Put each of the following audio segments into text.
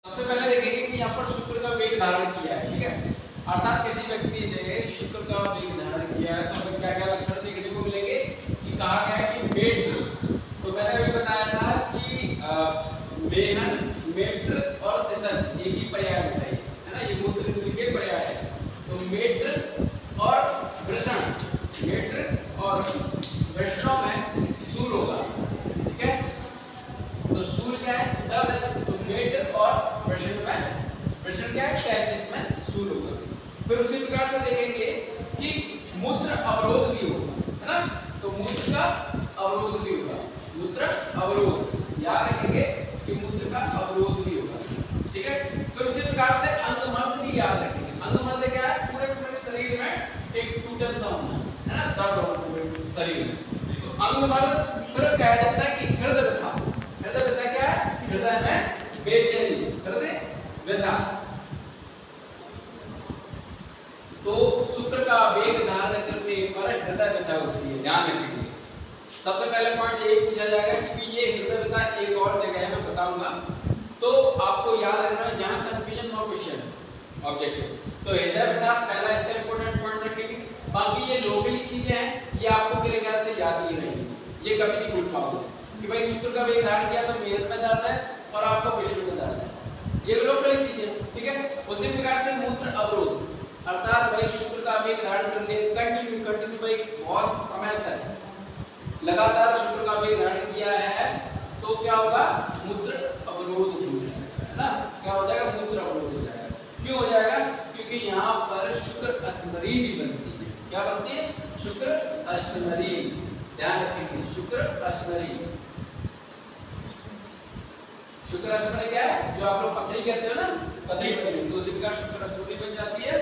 सबसे पहले देखेंगे कि यहाँ पर शुक्र का वेग धारण किया है, ठीक है। अर्थात किसी व्यक्ति ने शुक्र का वेग धारण किया है तो हमें क्या क्या लक्षण देखने को मिलेंगे कि कहा गया है कि मेट्र, तो मैंने अभी बताया था कि मेहन, मेट्र और सेसन एक ही पर्याय होता है ना, ये मूत्र के पर्याय है। तो मेट्र और वृषण, मेट्र और वृषणों में सूल होगा, ठीक है। तो सूल क्या है? दर्द है। तो मेट्र और वृषण में, वृषण क्या है? टेस्टिस में सूल होगा। फिर उसी प्रकार से देखेंगे कि मूत्र अवरोध भी होगा, है ना। तो मूत्र का अवरोध भी होगा, मूत्र अवरोध याद रखेंगे कि मूत्र का अवरोध भी होगा, ठीक है। फिर उसी प्रकार से अंगमर्द भी याद रखेंगे। अंगमर्द क्या है? पूरे पूरे शरीर में एक टूटन सा होना, है ना, दर्द होना पूरे शरीर में। तो अंगमर्द फिर कहा जाता है कि हृदय व्यथा। हृदय व्यथा क्या है? हृदय में बेचैनी, हृदय व्यथा। तो शुक्र का वेग धारण करने पर हृदय व्यथा होती है, ध्यान रखिए। सबसे पहले पॉइंट ये पूछा जाएगा क्योंकि ये हृदय व्यथा एक और जगह है, मैं बताऊंगा, तो आपको याद रखना है जहां कंफ्यूजन नो क्वेश्चन ऑब्जेक्टिव। तो हृदय व्यथा पहला इसका इंपॉर्टेंट पॉइंट रखेंगे। बाकी ये लोकली चीजें हैं, ये आपको मेरे ख्याल से याद ही रहेंगी, ये कभी नहीं भूल पाओगे कि भाई शुक्र का वेग धारण किया तो मेद में दर्द है और आपका पेट में दर्द है, ये लोकली चीजें, ठीक है। उसी प्रकार से मूत्र अवरोध, अर्थात भाई शुक्र का वेग धारण करने कंटिन्यू भाई बहुत समय तक लगातार शुक्र का वेग धारण किया है तो क्या होगा? मूत्र अवरोध हो जाएगा, है ना। क्या हो जाएगा? मूत्र अवरोध हो जाएगा। क्यों हो जाएगा? क्योंकि यहाँ पर शुक्र स्मरी भी बनती है। क्या बनती है? शुक्र स्मरी, ध्यान रखेंगे, शुक्र स्मरी। शुक्र स्मरी क्या है? जो आप लोग पथरी कहते हो ना, पथरी बनी, तो उसी प्रकार शुक्र स्मरी बन जाती है,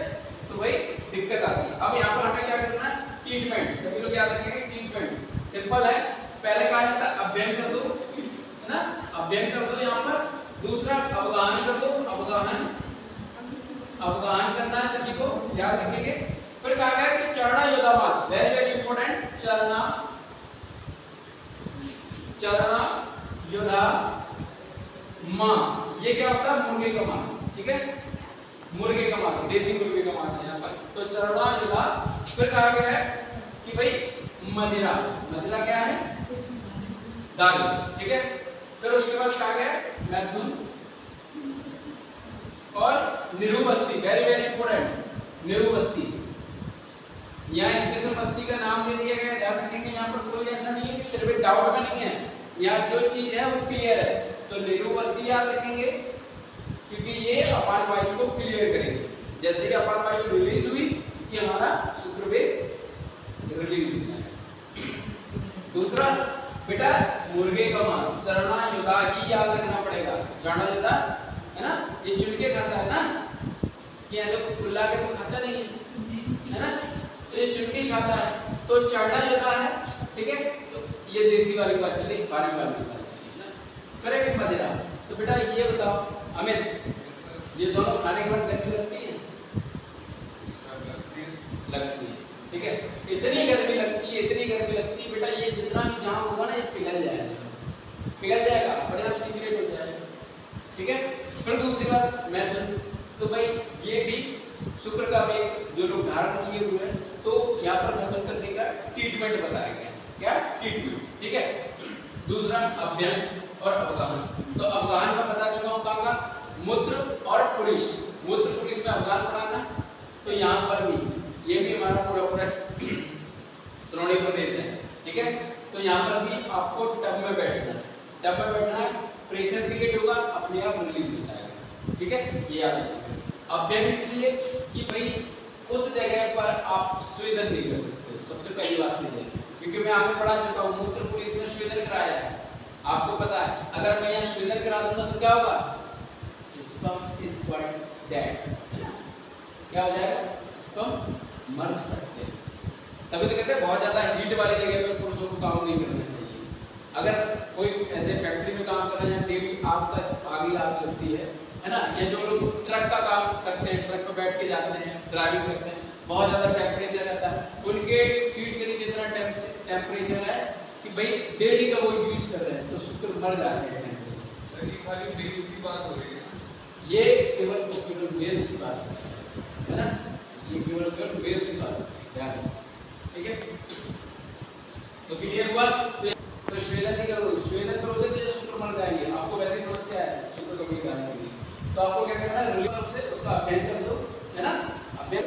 तो भाई दिक्कत आती है। अब यहाँ पर हमें क्या करना है? ट्रीटमेंट, सभी लोग याद रखेंगे ट्रीटमेंट सिंपल है। पहले कहा जाता है अभ्यंग कर दो, है ना, अभ्यंग कर दो यहाँ पर। दूसरा अवगाहन कर दो, अवगाहन, अवगाहन करना है सभी को, याद रखेंगे। फिर कहा गया कि चरणा योगामात, वेरी वेरी इंपॉर्टेंट, चरणा, चरणा योधा मांस, ये क्या होता है? मुर्गे का मांस, ठीक है, मुर्गे का मांस, देसी मुर्गे का मांस है यहाँ पर। तो चरणा योधा। फिर कहा गया है कि भाई मदिरा, मदिरा क्या है? दारू, ठीक है। फिर उसके बाद कहा गया मैथुन और निरुबस्ती, वेरी वेरी इंपॉर्टेंट, निरुबस्ती। यहाँ स्पेशल बस्ती का नाम दे दिया गया, ध्यान रखेंगे। यहाँ पर कोई ऐसा नहीं है कि सिर्फ एक डाउट में नहीं है, यहाँ जो चीज है वो क्लियर है। तो निरुबस्ती याद रखेंगे क्योंकि ये अपान वायु को क्लियर करेंगे। जैसे ही अपान वायु रिलीज हुई कि हमारा शुक्र वेग रिलीज हो जाएगा। दूसरा बेटा मुर्गे का मांस, चरणा योदा ही याद रखना पड़ेगा, चरणा योदा, है ना, ये चुन के खाता है ना, कि ऐसे खुला के तो खाता नहीं है ना, तो ये चुन के खाता है। तो चरणा योदा है, ठीक है। तो ये देसी वाली बात चली, फार्म वाली बात चली ना। फिर एक मदिरा। तो बेटा ये बताओ अमित, ये दोनों खाने के बाद गर्मी लगती है? लगती है, ठीक है। इतनी गर्मी लगती है, इतनी गर्मी लगती है बेटा, ये जितना भी जाम होगा ना ये पिघल जाएगा, पिघल जाएगा, अपने आप सीक्रेट हो जाएगा, ठीक है। फिर दूसरी बात मैथुन। तो भाई ये भी शुक्र का वेग जो लोग धारण किए हुए हैं, तो यहाँ पर मैथुन करने का ट्रीटमेंट बताया गया, क्या ट्रीटमेंट, ठीक है। दूसरा अभ्यंग और अवगाहन। तो अवगाहन में बता चुका हूँ कहाँ, मूत्र और पुरुष, मूत्र पुरुष में अवगाहन पढ़ाना। तो यहाँ पर भी ये भी हमारा पूरा पूरा श्रोणी प्रदेश है, ठीक है। तो यहाँ पर भी आपको टब में बैठना है, टब में बैठना है, प्रेशर क्रिएट होगा, अपने आप रिलीज हो जाएगा, ठीक है, ये याद रखिए। अभ्यंग इसलिए कि भाई उस जगह पर आप स्वेदन नहीं कर सकते हो, सबसे पहली बात ये, क्योंकि मैं आगे पढ़ा चुका हूँ मूत्र पुरुष में स्वेदन कराया है, आपको पता है। अगर मैं यहाँ स्वेदन करा दूंगा तो क्या होगा? स्पर्म इज क्वाइट डेड, क्या हो जाएगा? स्पर्म मर सकते हैं। तभी तो कहते हैं बहुत ज्यादा हीट वाली जगह पे पुरुषों को काम नहीं करना चाहिए। अगर कोई ऐसे फैक्ट्री में काम कर रहे हैं, डेली आग तक आगे आग चलती है ना, या जो लोग ट्रक का काम करते हैं, ट्रक पर बैठ के जाते हैं, ड्राइविंग करते हैं, बहुत ज्यादा टेम्परेचर रहता है, उनके सीट के नीचे इतना टेम्परेचर है कि भाई डेली का वो यूज कर रहे हैं, तो शुक्र मर जाते हैं टेम्परेचर। खाली बेस की बात हो रही है, ये केवल मेल्स की बात है ना, ये केवल मेल्स की बात है, ठीक है। तो क्लियर हुआ। तो श्वेदन नहीं करो, श्वेदन करोगे तो ये सूत्र मर जाएंगे, आपको वैसे ही समस्या है सूत्र कभी करने के लिए, तो आपको क्या करना है, रिलीज से उसका अध्ययन कर दो, है ना, अध्ययन